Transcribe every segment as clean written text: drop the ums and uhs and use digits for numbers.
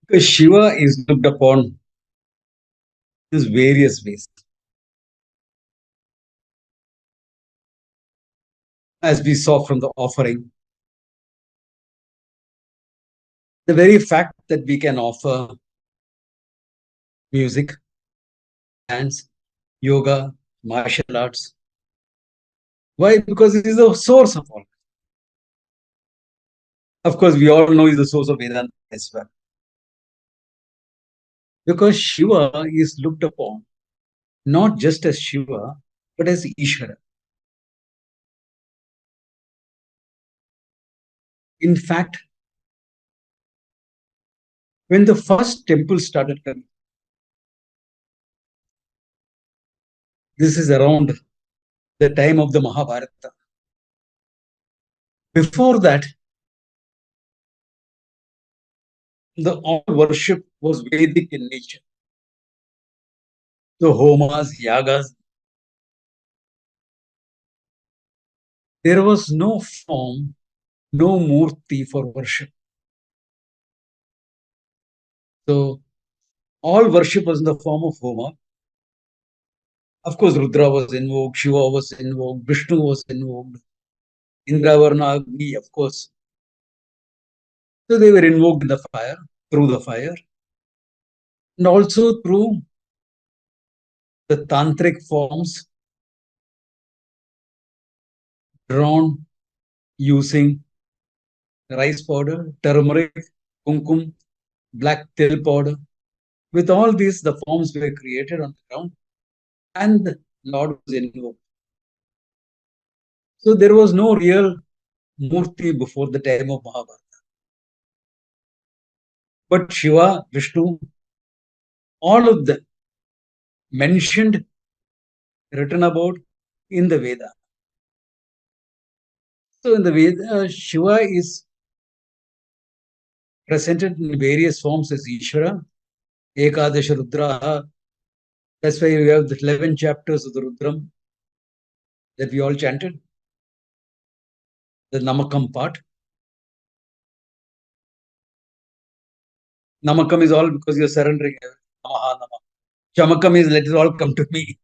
Because Shiva is looked upon in various ways. As we saw from the offering, the very fact that we can offer music, dance, yoga, martial arts. Why? Because it is the source of all. Of course, we all know is the source of Vedanta as well. Because Shiva is looked upon not just as Shiva, but as Ishvara. In fact, when the first temple started coming, this is around the time of the Mahabharata. Before that, the all worship was Vedic in nature. The homas, yagas, there was no form, no murti for worship. So all worship was in the form of homa. Of course, Rudra was invoked, Shiva was invoked, Vishnu was invoked, Indra, Varna, Agni, of course. So they were invoked in the fire, through the fire, and also through the tantric forms drawn using rice powder, turmeric, kumkum, black till powder. With all these, the forms were created on the ground and the Lord was invoked. So there was no real Murti before the time of Mahabharata. But Shiva, Vishnu, all of them mentioned, written about in the Veda. So in the Veda, Shiva is presented in various forms as Ishvara, Ekadasha Rudra. That's why we have the 11 chapters of the Rudram that we all chanted, the Namakam part. Namakam is all because you're surrendering. Namaha, Namaha. Chamakam is let it all come to me.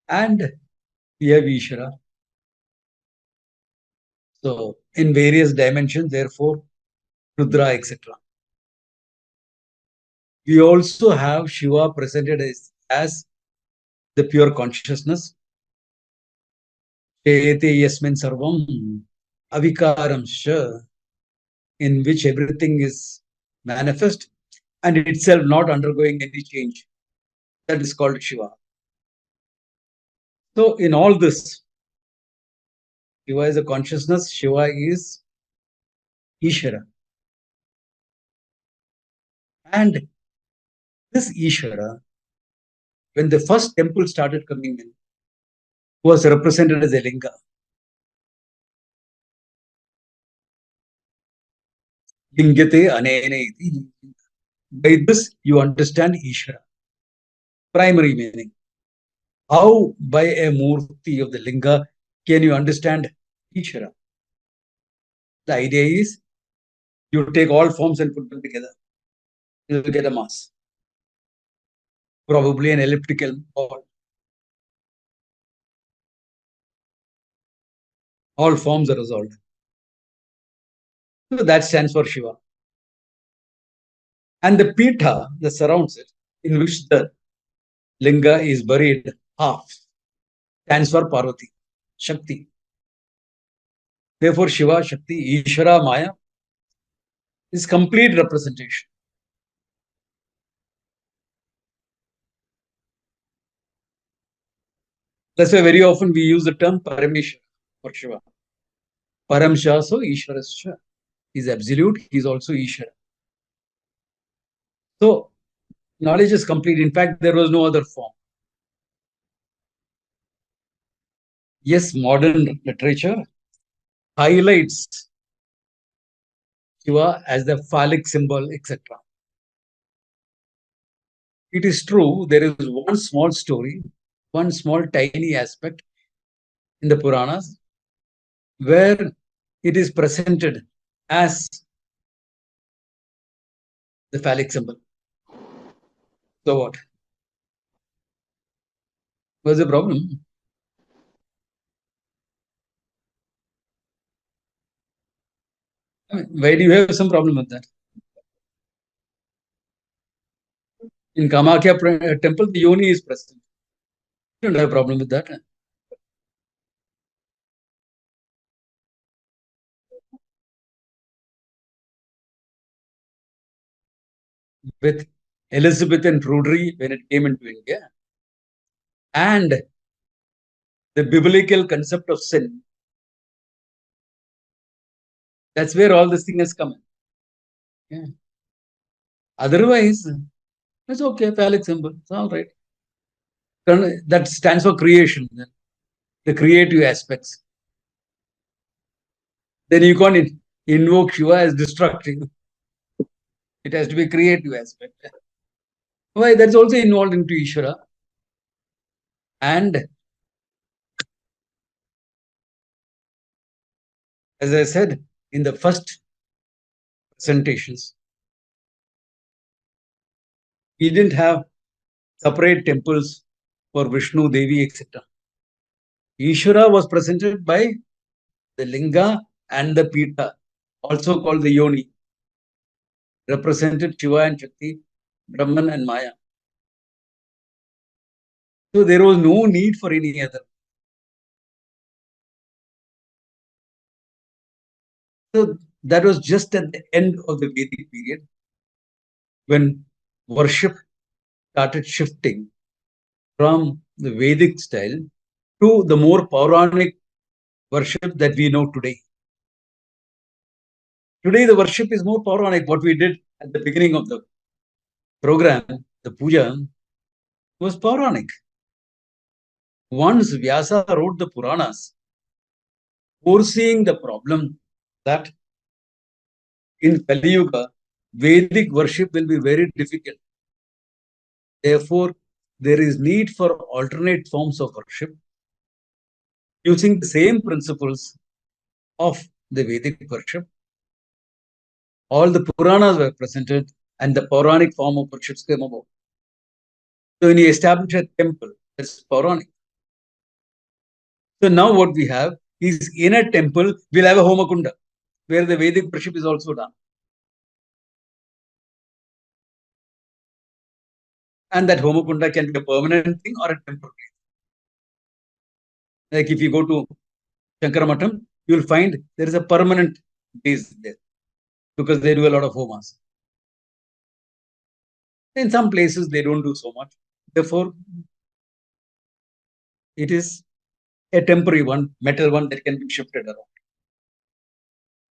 And we have Ishvara. So in various dimensions, therefore, Rudra, etc. We also have Shiva presented as the pure consciousness. Chete yasmin sarvam avikaram sha, in which everything is manifest and itself not undergoing any change. That is called Shiva. So in all this, Shiva is a consciousness, Shiva is Ishvara. And this Ishvara, when the first temple started coming in, was represented as a linga. Lingate anene iti. By this, you understand Ishvara. Primary meaning. How by a murti of the linga can you understand Ishvara? The idea is you take all forms and put them together. You will get a mass. Probably an elliptical ball. All forms are resolved. So that stands for Shiva. And the Pitha that surrounds it, in which the linga is buried half, stands for Parvati, Shakti. Therefore, Shiva, Shakti, Ishvara, Maya is complete representation. That's why very often we use the term Parameshwara for Shiva. Paramsha, so Ishwarascha. He's absolute, he's also Ishvara. So, knowledge is complete. In fact, there was no other form. Yes, modern literature highlights Shiva as the phallic symbol, etc. It is true, there is one small story, one small tiny aspect in the Puranas where it is presented as the phallic symbol. So what? What's the problem? I mean, why do you have some problem with that? In Kamakya temple, the yoni is present. You don't have a problem with that. With Elizabethan prudery when it came into India, and the biblical concept of sin, that's where all this thing has come in. Yeah. Otherwise, it's okay, phallic symbol, it's all right. That stands for creation, the creative aspects. Then you can't invoke Shiva as destructive. It has to be creative aspect. Why? That's also involved into Ishvara. And as I said in the first presentations, we didn't have separate temples for Vishnu, Devi, etc. Ishvara was presented by the Linga and the Pita, also called the Yoni, represented Shiva and Shakti, Brahman and Maya. So there was no need for any other. So that was just at the end of the Vedic period when worship started shifting from the Vedic style to the more Puranic worship that we know today. Today, the worship is more Puranic. What we did at the beginning of the program, the puja, was Puranic. Once Vyasa wrote the Puranas, foreseeing the problem that in Kali Yuga, Vedic worship will be very difficult. Therefore, there is need for alternate forms of worship using the same principles of the Vedic worship. All the Puranas were presented and the Puranic form of worship came about. So when you establish a temple, that's Puranic. So now what we have is in a temple, we'll have a Homakunda, where the Vedic worship is also done. And that Homakunda can be a permanent thing or a temporary. Like if you go to Shankaramatam, you'll find there is a permanent base there because they do a lot of homas. In some places, they don't do so much. Therefore, it is a temporary one, metal one that can be shifted around.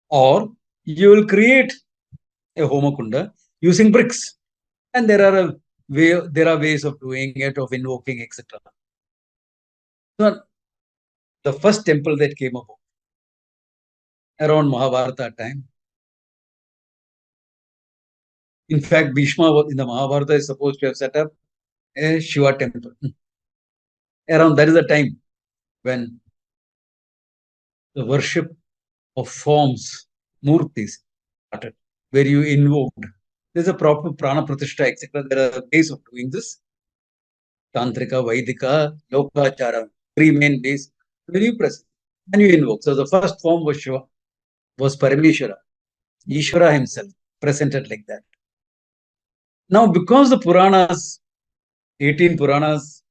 Or you will create a Homakunda using bricks. And there are ways of doing it, of invoking, etc. So the first temple that came about around Mahabharata time. In fact, Bhishma in the Mahabharata is supposed to have set up a Shiva temple. Around that is the time when the worship of forms, murtis, started, where you invoked. There's a proper prana pratishtha, etc. There are ways of doing this. Tantrika, Vaidika, Lokachara, three main ways. When you press and you invoke. So the first form was Shiva, was Parameshwara, Ishvara himself, presented like that. Now, because the Puranas, 18 Puranas,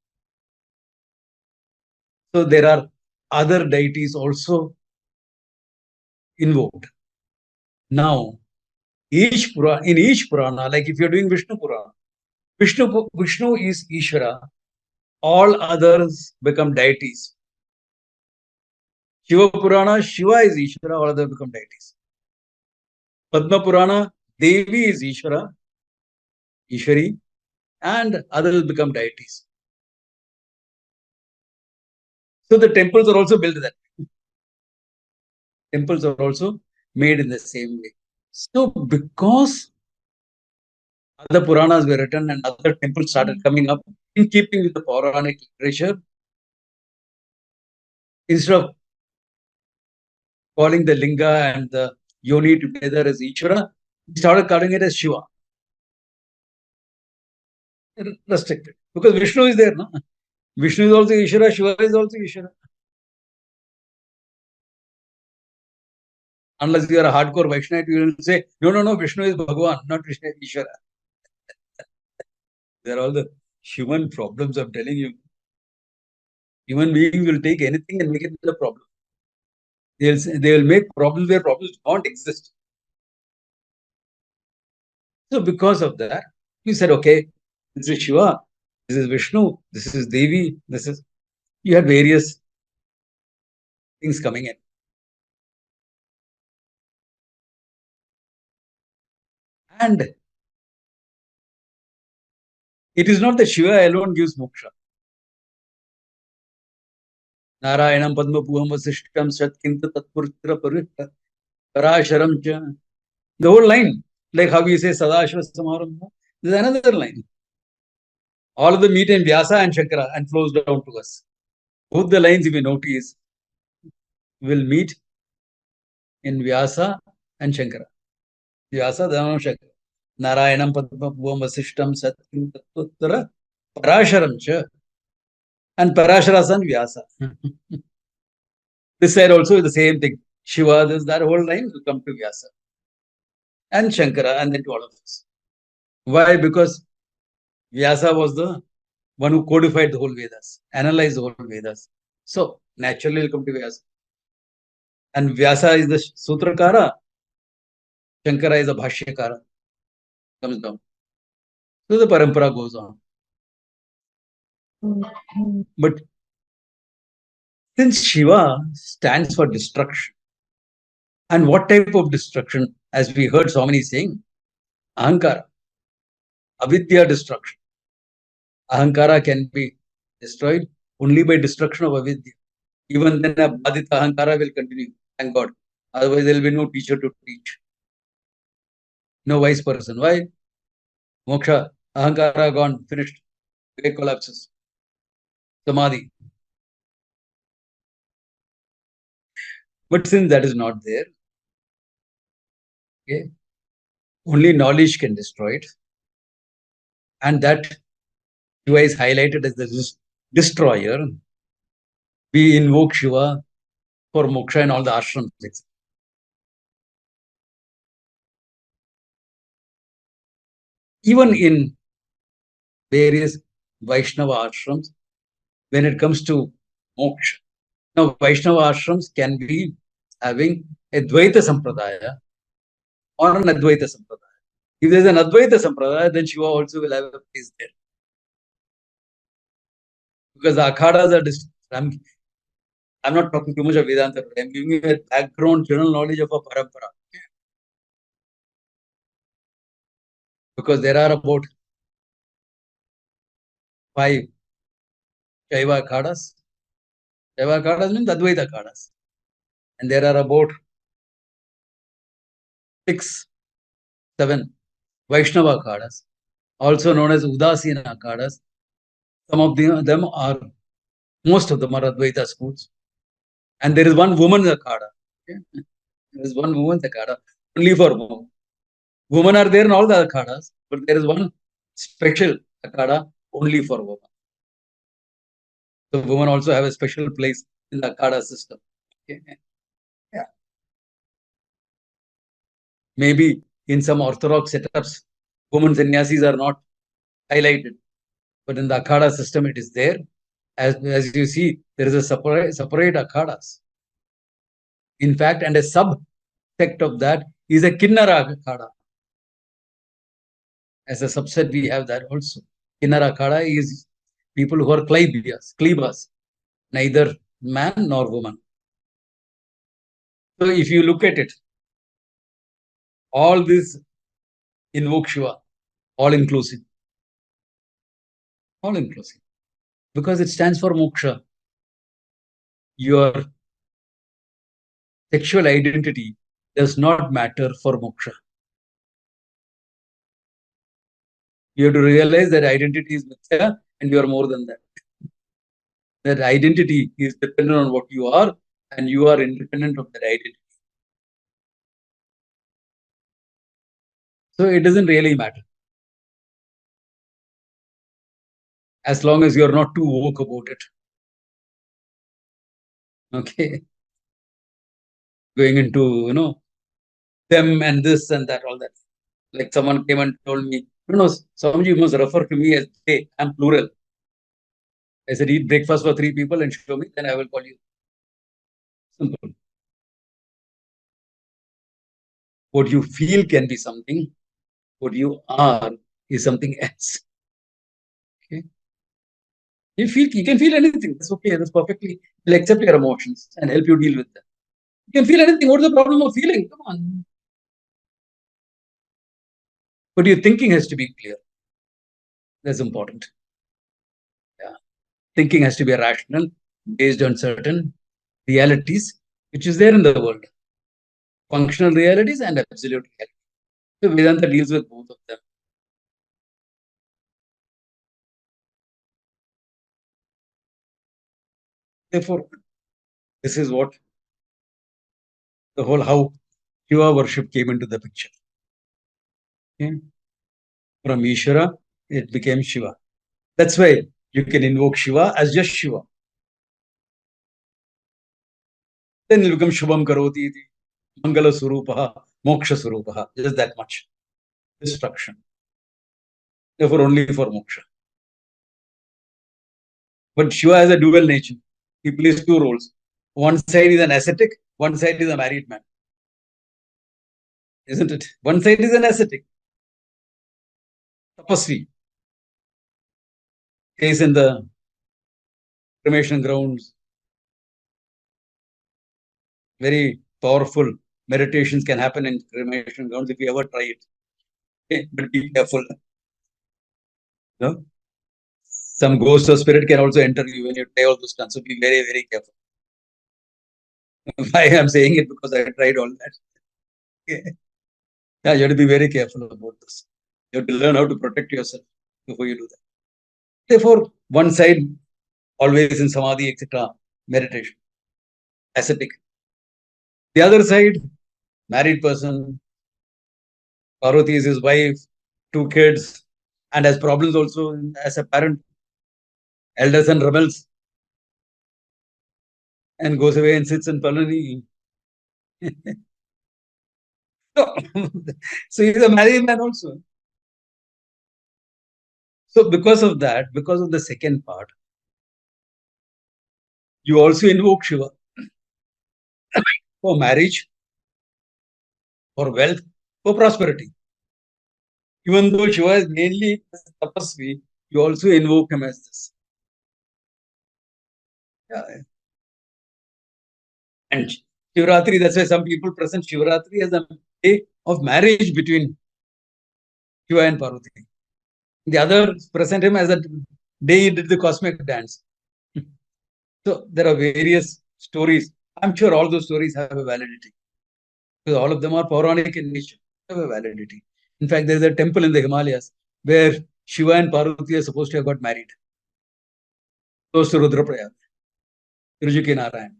so there are other deities also invoked. Now, in each Purana, like if you're doing Vishnu Purana, Vishnu is Ishvara, all others become deities. Shiva Purana, Shiva is Ishvara, all others become deities. Padma Purana, Devi is Ishvara, Ishwari, and others become deities. So the temples are also built that way. Temples are also made in the same way. So because other Puranas were written and other temples started coming up in keeping with the Puranic literature, instead of calling the Linga and the Yoni together as Ishvara, we started calling it as Shiva. restricted. Because Vishnu is there, no? Vishnu is also Ishvara, Shiva is also Ishvara. Unless you are a hardcore Vaishnava, you will say, no, Vishnu is Bhagavan, not Vishnu, Ishvara. There are all the human problems I'm telling you. Human beings will take anything and make it a problem. They will make problems where problems don't exist. So because of that, we said, okay, this is Shiva, this is Vishnu, this is Devi, you had various things coming in. And it is not that Shiva alone gives moksha. Narayanam Padmapuham Vasishtam Satkinta Tatpuritra Parita Parasharam Cha. The whole line, like how we say Sadashva Samarambha, there's another line. All of them meet in Vyasa and Shankara and flows down to us. Both the lines, if you notice, will meet in Vyasa and Shankara. Vyasa, Dhanam, Shankara. Narayanam Padmapuham Vasishtam Satkinta Tatpuritra Parasharam Cha. And Parasharasan Vyasa. This side also is the same thing. Shiva, that whole line will come to Vyasa. And Shankara, and then to all of us. Why? Because Vyasa was the one who codified the whole Vedas, analyzed the whole Vedas. So, naturally, will come to Vyasa. And Vyasa is the Sutrakara, Shankara is the Bhashyakara. Comes down. So, the parampara goes on. But since Shiva stands for destruction, and what type of destruction? As we heard Swami saying, Ahankara, avidya destruction. Ahankara can be destroyed only by destruction of avidya. Even then, a badita ahankara will continue. Thank God. Otherwise, there will be no teacher to teach. No wise person. Why? Moksha, ahankara gone, finished. Great collapses. Samadhi. But since that is not there, okay, only knowledge can destroy it. And that Shiva is highlighted as the destroyer. We invoke Shiva for moksha and all the ashrams. Even in various Vaishnava ashrams, when it comes to moksha. Now, Vaishnava ashrams can be having a Dvaita Sampradaya or an Advaita Sampradaya. If there's an Advaita Sampradaya, then Shiva also will have a place there. Because the Akhadas are I'm not talking too much of Vedanta, but I'm giving you a background, general knowledge of a parampara. Because there are about 5 Shaiva Akhadas. Shaiva Akhadas means Advaita Akhadas. And there are about 6, 7 Vaishnava Akhadas, also known as Udasina Akhadas. Some of them are, most of them are Advaita schools. And there is one woman's Akhada. Okay? There is one woman's Akhada, only for women. Women are there in all the Akhadas, but there is one special Akhada only for women. So women also have a special place in the Akhada system. Okay? Yeah. Maybe in some Orthodox setups, women sannyasis are not highlighted. But in the Akhada system, it is there. As you see, there is a separate Akhadas. In fact, and a subsect of that is a Kinnara Akhada. As a subset, we have that also. Kinnara Akhada is people who are klibas, neither man nor woman. So if you look at it, all this invoke Shiva, all inclusive. All inclusive. Because it stands for moksha. Your sexual identity does not matter for moksha. You have to realize that identity is mithya and you are more than that. That identity is dependent on what you are and you are independent of that identity. So it doesn't really matter. as long as you're not too woke about it. Okay. Going into, them and this and that, all that. Like someone came and told me, Swami, you must refer to me as they. I'm plural. I said, eat breakfast for 3 people and show me, then I will call you. Simple. What you feel can be something. What you are is something else. Okay. You can feel anything. That's okay. That's perfectly. We'll accept your emotions and help you deal with them. You can feel anything. What's the problem of feeling? Come on. But your thinking has to be clear. That's important. Yeah. Thinking has to be rational, based on certain realities, which is there in the world. Functional realities and absolute realities. So Vedanta deals with both of them. Therefore, this is what the whole how Shiva worship came into the picture. Okay? From Ishvara, it became Shiva. That's why you can invoke Shiva as just Shiva. Then it becomes Shubham Karoti, Mangala Surupaha, Moksha Surupaha. Just that much. Destruction. Therefore, only for moksha. But Shiva has a dual nature. He plays two roles. One side is an ascetic, one side is a married man. Isn't it? One side is an ascetic. Tapasvi. Stays in the cremation grounds. Very powerful meditations can happen in cremation grounds if you ever try it. Okay? But be careful. No? Some ghost or spirit can also enter you when you try all those stunts. So be very, very careful. Why I'm saying it because I tried all that. Okay. Yeah, you have to be very careful about this. You have to learn how to protect yourself before you do that. Therefore, one side always in samadhi, etc., meditation, ascetic. The other side, married person, Parvati is his wife, 2 kids, and has problems also as a parent. Elder son rebels and goes away and sits in Palani. So he's a married man also. So because of that, because of the second part, you also invoke Shiva for marriage, for wealth, for prosperity. Even though Shiva is mainly tapasvi, you also invoke him as this. Yeah. And Shivaratri, that's why some people present Shivaratri as a day of marriage between Shiva and Parvati. The other present him as a day he did the cosmic dance. So there are various stories. I'm sure all those stories have a validity. Because all of them are Puranic in nature, have a validity. In fact, there is a temple in the Himalayas where Shiva and Parvati are supposed to have got married. Close to Rudraprayag, Rujuki Narayan.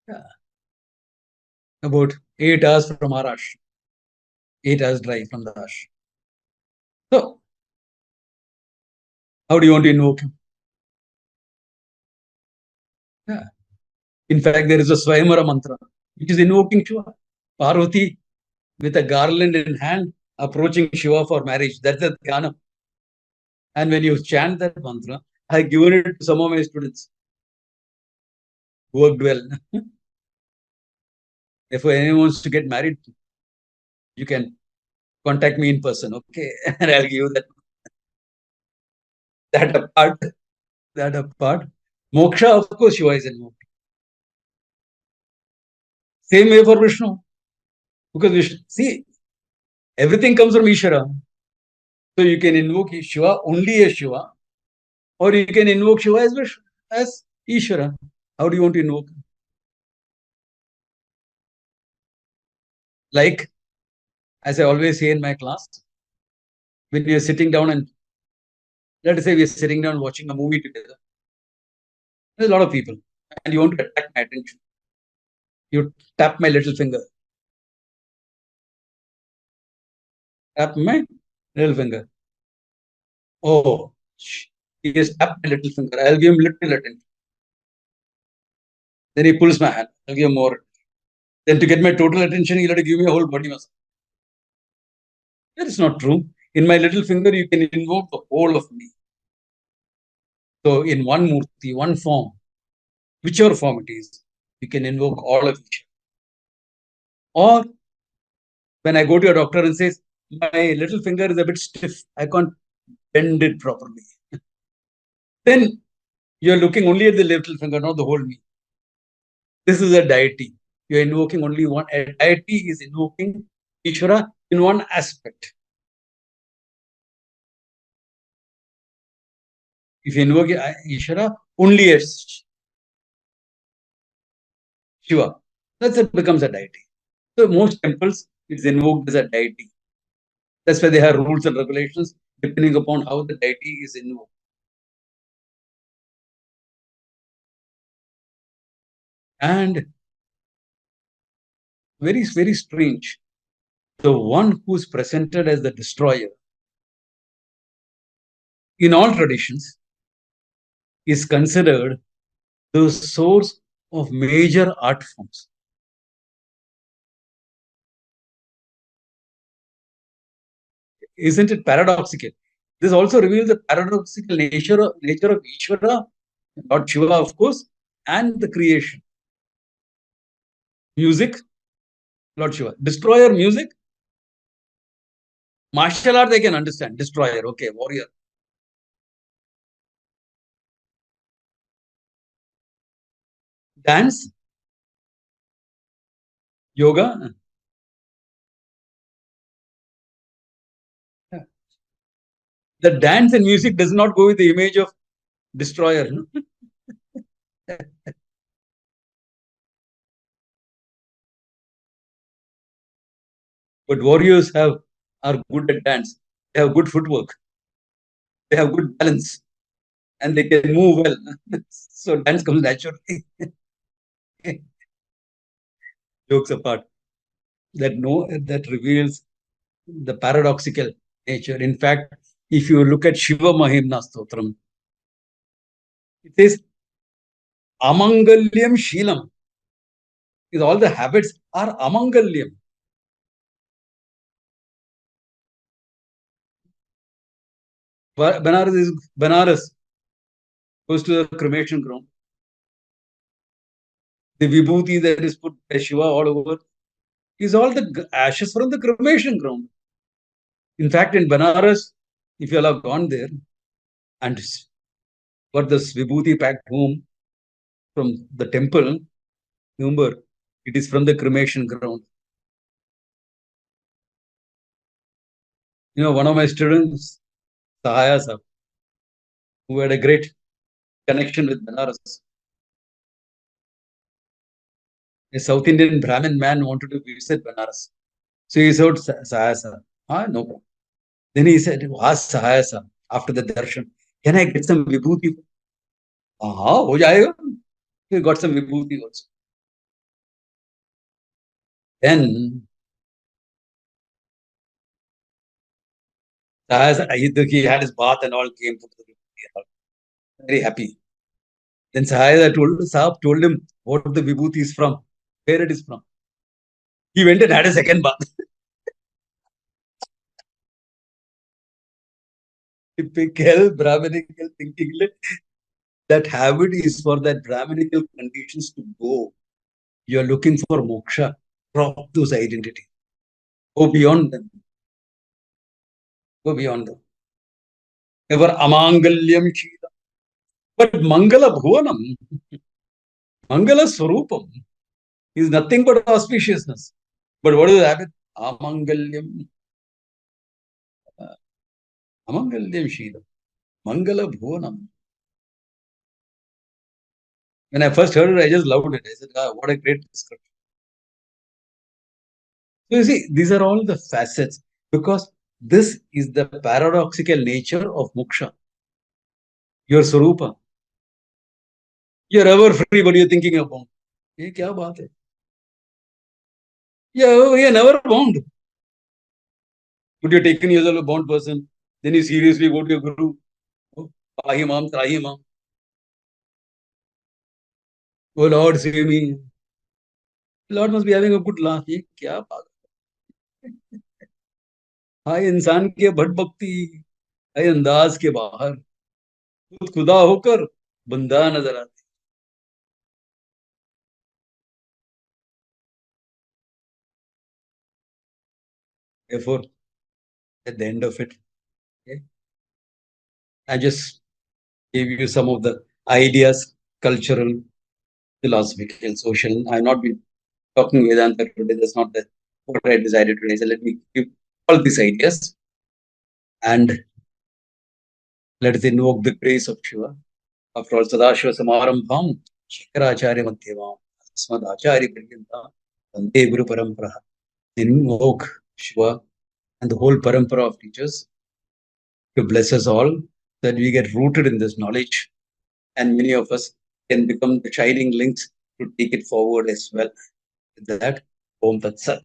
Yeah. About 8 hours from our ashram. 8 hours drive from the ashram. So, how do you want to invoke him? Yeah. In fact, there is a Swayamvara mantra, which is invoking Shiva. Parvati with a garland in hand, approaching Shiva for marriage. That's the dhyana. And when you chant that mantra, I have given it to some of my students. Worked well. If anyone wants to get married, you can contact me in person, okay? And I'll give you that apart. That apart. Moksha, of course, Shiva is invoked. Same way for Vishnu. Because Vishnu, see, everything comes from Ishvara. So you can invoke Shiva only as Shiva, or you can invoke Shiva as Vishnu, as Ishvara. How do you want to invoke? Like, as I always say in my class, when you're sitting down and let us say we're sitting down watching a movie together. There's a lot of people, and you want to attract my attention. You tap my little finger. Tap my little finger. Oh, He has tapped my little finger. I'll give him little attention. Then he pulls my hand. I'll give him more. Then to get my total attention, he'll have to give me a whole body massage. That is not true. In my little finger, you can invoke the whole of me. So in one murti, one form, whichever form it is, you can invoke all of each. Or when I go to a doctor and says, my little finger is a bit stiff, I can't bend it properly. Then you're looking only at the little finger, not the whole me. This is a deity. You're invoking only one. A deity is invoking Ishvara in one aspect. If you invoke Ishvara only as Shiva, that becomes a deity. So most temples, it's invoked as a deity. That's why they have rules and regulations depending upon how the deity is invoked. And very, very strange. The one who's presented as the destroyer in all traditions is considered the source of major art forms. Isn't it paradoxical? This also reveals the paradoxical nature of Ishvara, Lord Shiva, of course, and the creation. Music, Lord Shiva. Destroyer, music. Martial art, they can understand. Destroyer, okay, warrior. Dance, yoga. The dance and music does not go with the image of destroyer. But warriors are good at dance. They have good footwork. They have good balance, and they can move well. So dance comes naturally. Jokes apart, that reveals the paradoxical nature. In fact, if you look at Shiva Mahimna Stotram, it says Amangalyam Shilam. Is all the habits are Amangalyam. Banaras goes to the cremation ground. The vibhuti that is put by Shiva all over is all the ashes from the cremation ground. In fact, in Banaras, if you all have gone there and got this vibhuti packed home from the temple, remember, it is from the cremation ground. You know, one of my students, Sahaya Sahib, who had a great connection with Banaras, a South Indian Brahmin man wanted to visit Banaras. So he said, Sahaya Sahib, no problem. Then he said, ask Sahaya Sahib after the darshan, can I get some vibhuti? Ho jayega. He got some vibhuti also. Then Sahaya Sahib, he had his bath and all, came to the vibhuti. Very happy. Then Sahaya told him what the vibhuti is from, where it is from. He went and had a second bath. Typical Brahminical thinking. That habit is for that Brahminical conditions to go. You are looking for moksha. Drop those identities. Go beyond them. Go beyond them. Ever amangalyam shila. But Mangala Bhuvanam, Mangala Swarupam is nothing but auspiciousness. But what is the habit? Amangalyam. Amangalyam shila. Mangala Bhuvanam. When I first heard it, I just loved it. I said, what a great description. So you see, these are all the facets because this is the paradoxical nature of moksha. Your Swarupa. You're ever free, but you're thinking of bound. Ye kya baat hai? Yeah, you're never bound. But you're taking yourself a bound person. Then you seriously go to your guru. Pahimam, Trahimam. Oh Lord, save me. Lord must be having a good laugh. ये क्या बात हाय इंसान के भट भक्ति हाय अंदाज के बाहर खुद खुदा होकर बंदा नजर आते therefore at the end of it okay, I just gave you some of the ideas cultural philosophical social I've not been talking Vedanta today that's not the, what I decided today so let me give all these ideas and let us invoke the grace of Shiva after all Sadashiva Samarambham Shankaracharya Madhyavam Asmadacharya Paryantam Vande Guru Parampara invoke Shiva and the whole parampara of teachers to bless us all, that we get rooted in this knowledge, and many of us can become the shining links to take it forward as well. With that, Om Tat Sat.